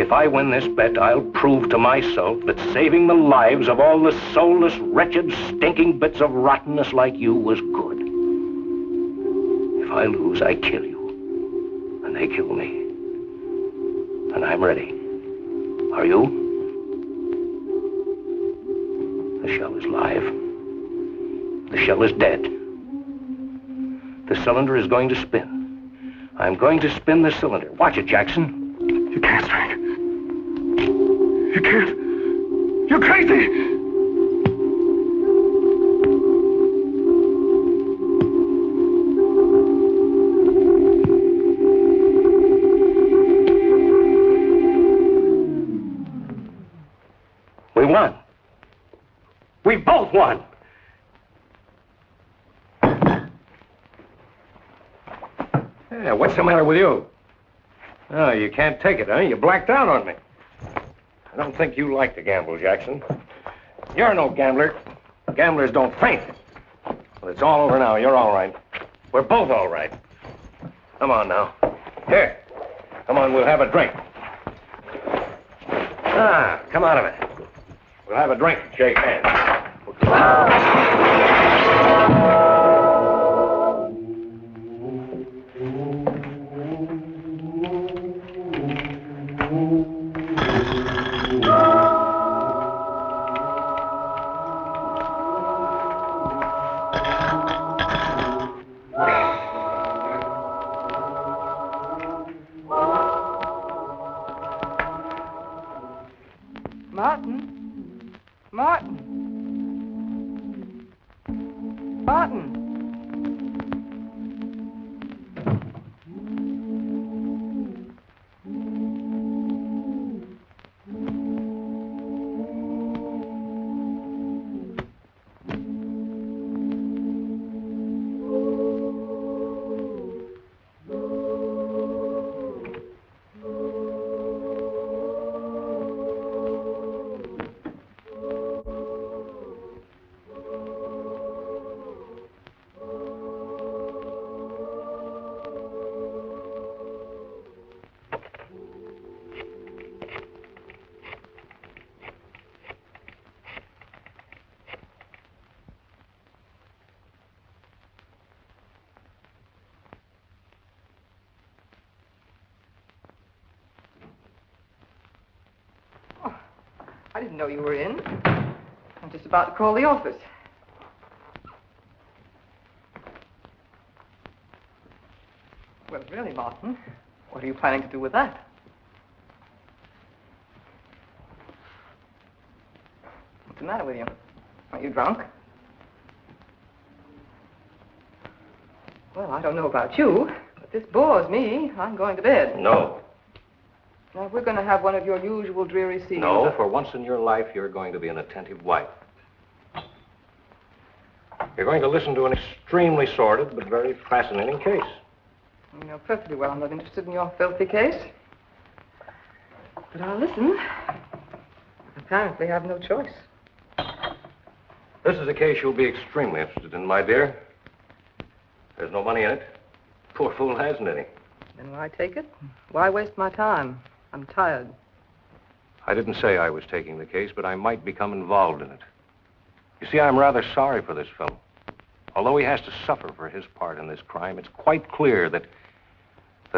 If I win this bet, I'll prove to myself that saving the lives of all the soulless, wretched, stinking bits of rottenness like you was good. If I lose, I kill you. And they kill me. And I'm ready. Are you? The shell is live. The shell is dead. The cylinder is going to spin. I'm going to spin the cylinder. Watch it, Jackson. You can't, Frank. You can't. You're crazy! We won. We both won. Yeah, what's the matter with you? Oh, you can't take it, huh? You blacked out on me. I don't think you like to gamble, Jackson. You're no gambler. Gamblers don't faint. Well, it's all over now. You're all right. We're both all right. Come on now. Here. Come on, we'll have a drink. Ah, come out of it. We'll have a drink and shake hands. I didn't know you were in. I'm just about to call the office. Well, really, Martin, what are you planning to do with that? What's the matter with you? Are you drunk? Well, I don't know about you, but this bores me. I'm going to bed. No. Now, we're going to have one of your usual dreary scenes. No, for once in your life, you're going to be an attentive wife. You're going to listen to an extremely sordid but very fascinating case. You know perfectly well I'm not interested in your filthy case. But I'll listen. Apparently, I have no choice. This is a case you'll be extremely interested in, my dear. There's no money in it. Poor fool hasn't any. Then why take it? Why waste my time? I'm tired. I didn't say I was taking the case, but I might become involved in it. You see, I'm rather sorry for this fellow. Although he has to suffer for his part in this crime, it's quite clear that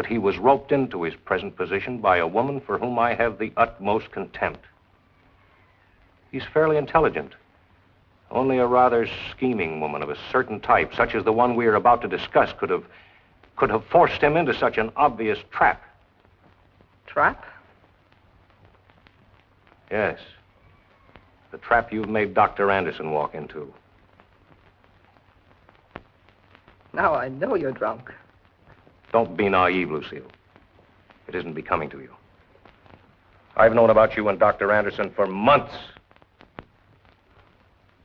he was roped into his present position by a woman for whom I have the utmost contempt. He's fairly intelligent. Only a rather scheming woman of a certain type, such as the one we are about to discuss, could have forced him into such an obvious trap. Trap? Yes. The trap you've made Dr. Anderson walk into. Now I know you're drunk. Don't be naive, Lucille. It isn't becoming to you. I've known about you and Dr. Anderson for months.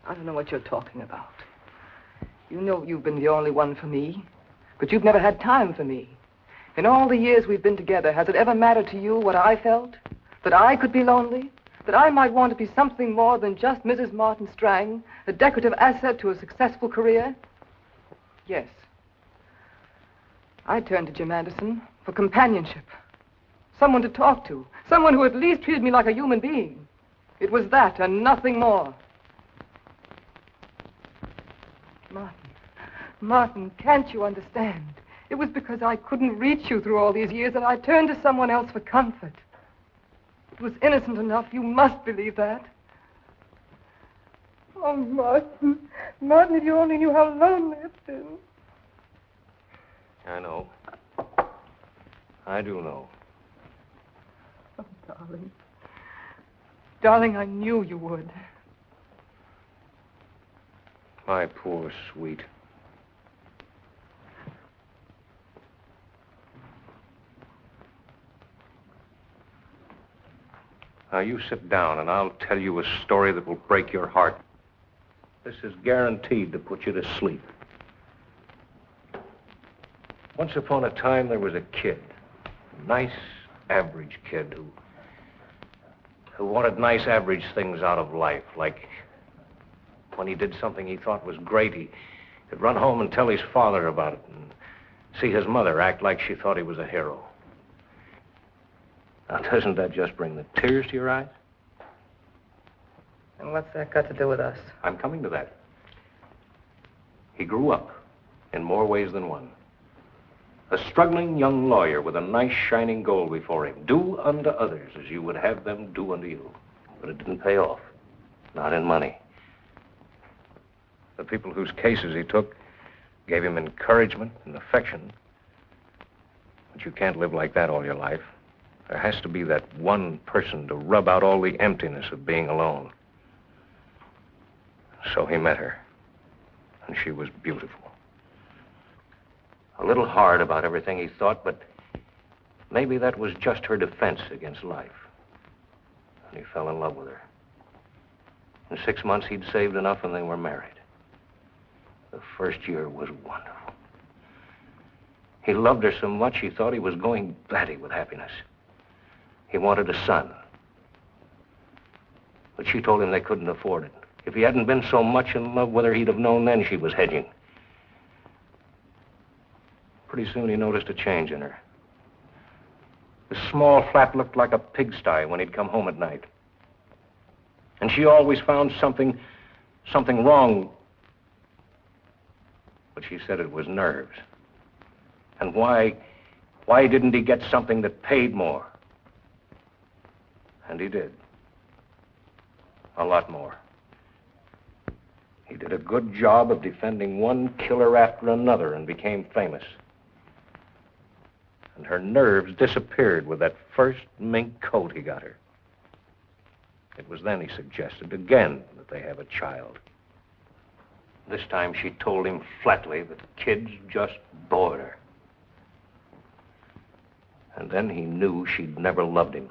I don't know what you're talking about. You know you've been the only one for me, but you've never had time for me. In all the years we've been together, has it ever mattered to you what I felt? That I could be lonely? That I might want to be something more than just Mrs. Martin Strang, a decorative asset to a successful career? Yes. I turned to Jim Anderson for companionship. Someone to talk to. Someone who at least treated me like a human being. It was that and nothing more. Martin, can't you understand? It was because I couldn't reach you through all these years that I turned to someone else for comfort. It was innocent enough. You must believe that. Oh, Martin. Martin, if you only knew how lonely it's been. I know. I do know. Oh, darling. Darling, I knew you would. My poor sweet. Now, you sit down, and I'll tell you a story that will break your heart. This is guaranteed to put you to sleep. Once upon a time, there was a kid, a nice, average kid who wanted nice, average things out of life, like when he did something he thought was great, he could run home and tell his father about it and see his mother act like she thought he was a hero. Now, doesn't that just bring the tears to your eyes? And what's that got to do with us? I'm coming to that. He grew up in more ways than one. A struggling young lawyer with a nice shining goal before him. Do unto others as you would have them do unto you. But it didn't pay off. Not in money. The people whose cases he took gave him encouragement and affection. But you can't live like that all your life. There has to be that one person to rub out all the emptiness of being alone. So he met her. And she was beautiful. A little hard about everything he thought, but maybe that was just her defense against life. And he fell in love with her. In 6 months, he'd saved enough and they were married. The first year was wonderful. He loved her so much he thought he was going batty with happiness. He wanted a son. But she told him they couldn't afford it. If he hadn't been so much in love with her, he'd have known then she was hedging. Pretty soon he noticed a change in her. The small flat looked like a pigsty when he'd come home at night. And she always found something wrong. But she said it was nerves. And why didn't he get something that paid more? And he did. A lot more. He did a good job of defending one killer after another and became famous. And her nerves disappeared with that first mink coat he got her. It was then he suggested again that they have a child. This time she told him flatly that kids just bored her. And then he knew she'd never loved him.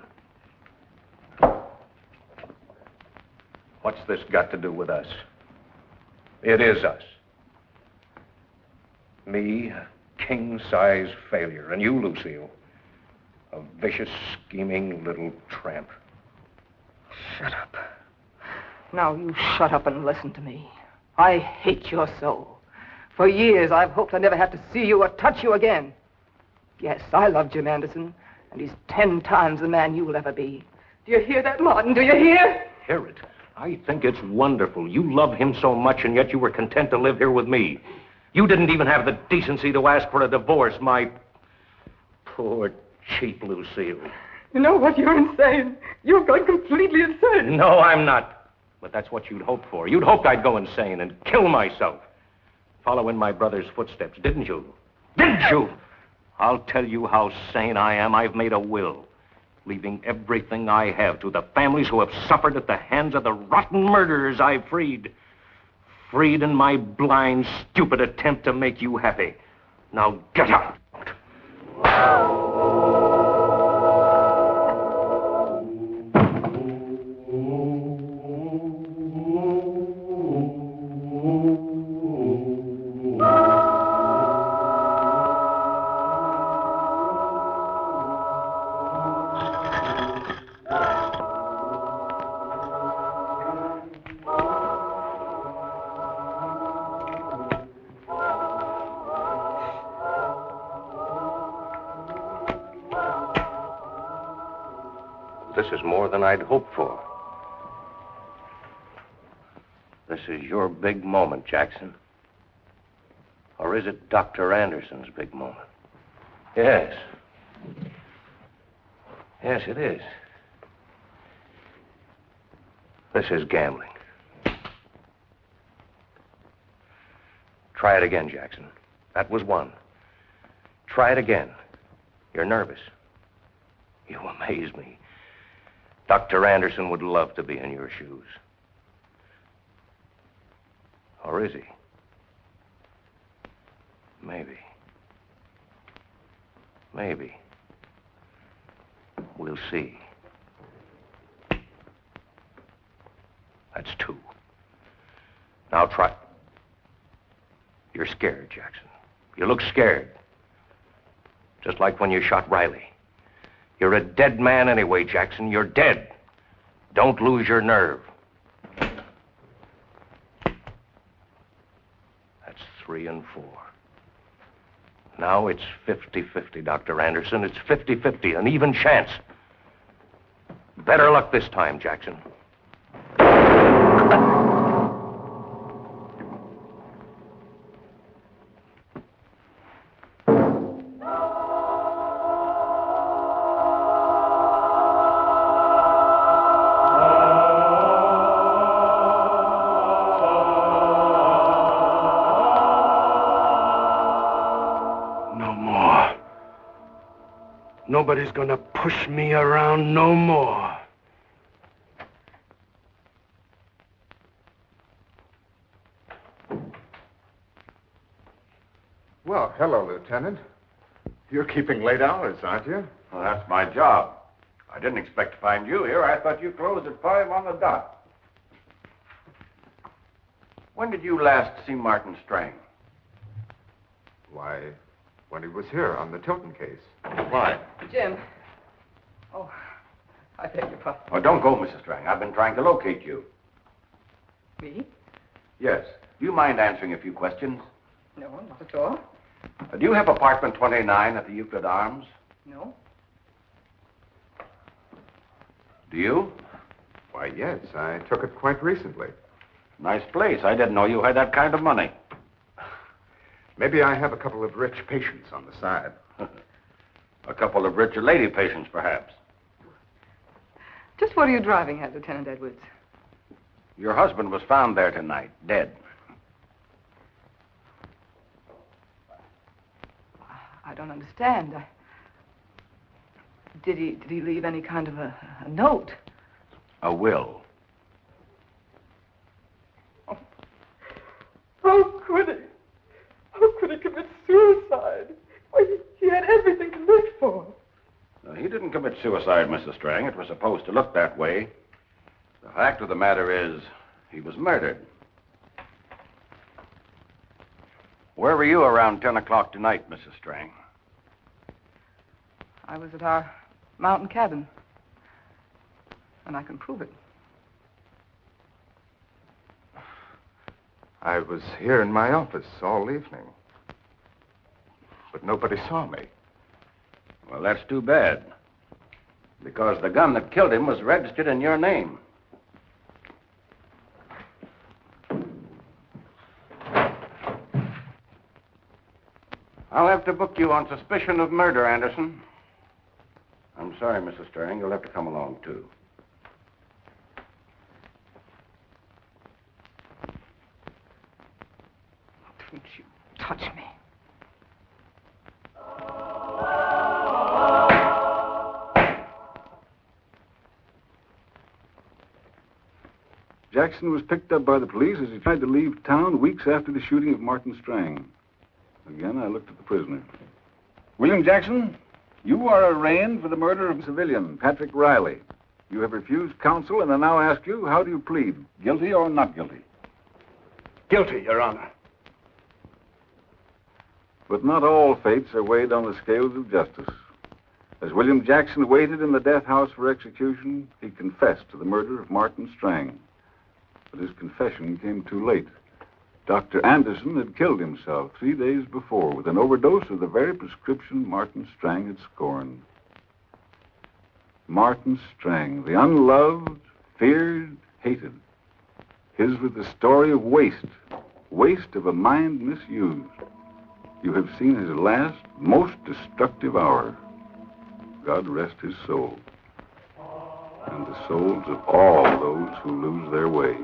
What's this got to do with us? It is us. Me, a king-size failure, and you, Lucille, a vicious, scheming little tramp. Shut up. Now you shut up and listen to me. I hate your soul. For years I've hoped I'd never have to see you or touch you again. Yes, I love Jim Anderson, and he's 10 times the man you'll ever be. Do you hear that, Martin? Do you hear? Hear it? I think it's wonderful. You love him so much, and yet you were content to live here with me. You didn't even have the decency to ask for a divorce, my poor, cheap Lucille. You know what? You're insane. You're going completely insane. No, I'm not. But that's what you'd hoped for. You'd hoped I'd go insane and kill myself. Follow in my brother's footsteps, didn't you? Didn't you? I'll tell you how sane I am. I've made a will, leaving everything I have to the families who have suffered at the hands of the rotten murderers I've freed. Freed in my blind, stupid attempt to make you happy. Now get out. This is more than I'd hoped for. This is your big moment, Jackson. Or is it Dr. Anderson's big moment? Yes. Yes, it is. This is gambling. Try it again, Jackson. That was one. Try it again. You're nervous. You amaze me. Dr. Anderson would love to be in your shoes. Or is he? Maybe. Maybe. We'll see. Now try. You're scared, Jackson. You look scared. Just like when you shot Riley. You're a dead man anyway, Jackson. You're dead. Don't lose your nerve. That's 3 and 4. Now it's 50-50, Dr. Anderson. It's 50-50, an even chance. Better luck this time, Jackson. Nobody's gonna push me around no more. Well, hello, Lieutenant. You're keeping late hours, aren't you? Well, that's my job. I didn't expect to find you here. I thought you closed at 5 on the dot. When did you last see Martin Strang? Why, when he was here on the Tilton case. Why? Jim. Oh, I beg your pardon. Oh, don't go, Mrs. Strang. I've been trying to locate you. Me? Yes. Do you mind answering a few questions? No, not at all. Do you have apartment 29 at the Euclid Arms? No. Do you? Why, yes. I took it quite recently. Nice place. I didn't know you had that kind of money. Maybe I have a couple of rich patients on the side. A couple of richer lady patients, perhaps. Just what are you driving at, Lieutenant Edwards? Your husband was found there tonight, dead. I don't understand. Did he leave any kind of a note? A will. How could he? How could he commit suicide? Why, he had everything to live for. No, he didn't commit suicide, Mrs. Strang. It was supposed to look that way. The fact of the matter is, he was murdered. Where were you around 10 o'clock tonight, Mrs. Strang? I was at our mountain cabin. And I can prove it. I was here in my office all evening. But nobody saw me. Well, that's too bad. Because the gun that killed him was registered in your name. I'll have to book you on suspicion of murder, Anderson. I'm sorry, Mrs. Strang. You'll have to come along, too. Don't you touch me. Jackson was picked up by the police as he tried to leave town weeks after the shooting of Martin Strang. Again, I looked at the prisoner. William Jackson, you are arraigned for the murder of a civilian, Patrick Riley. You have refused counsel, and I now ask you, how do you plead? Guilty or not guilty? Guilty, Your Honor. But not all fates are weighed on the scales of justice. As William Jackson waited in the death house for execution, he confessed to the murder of Martin Strang. But his confession came too late. Dr. Anderson had killed himself 3 days before with an overdose of the very prescription Martin Strang had scorned. Martin Strang, the unloved, feared, hated. His was the story of waste of a mind misused. You have seen his last, most destructive hour. God rest his soul, and the souls of all those who lose their way.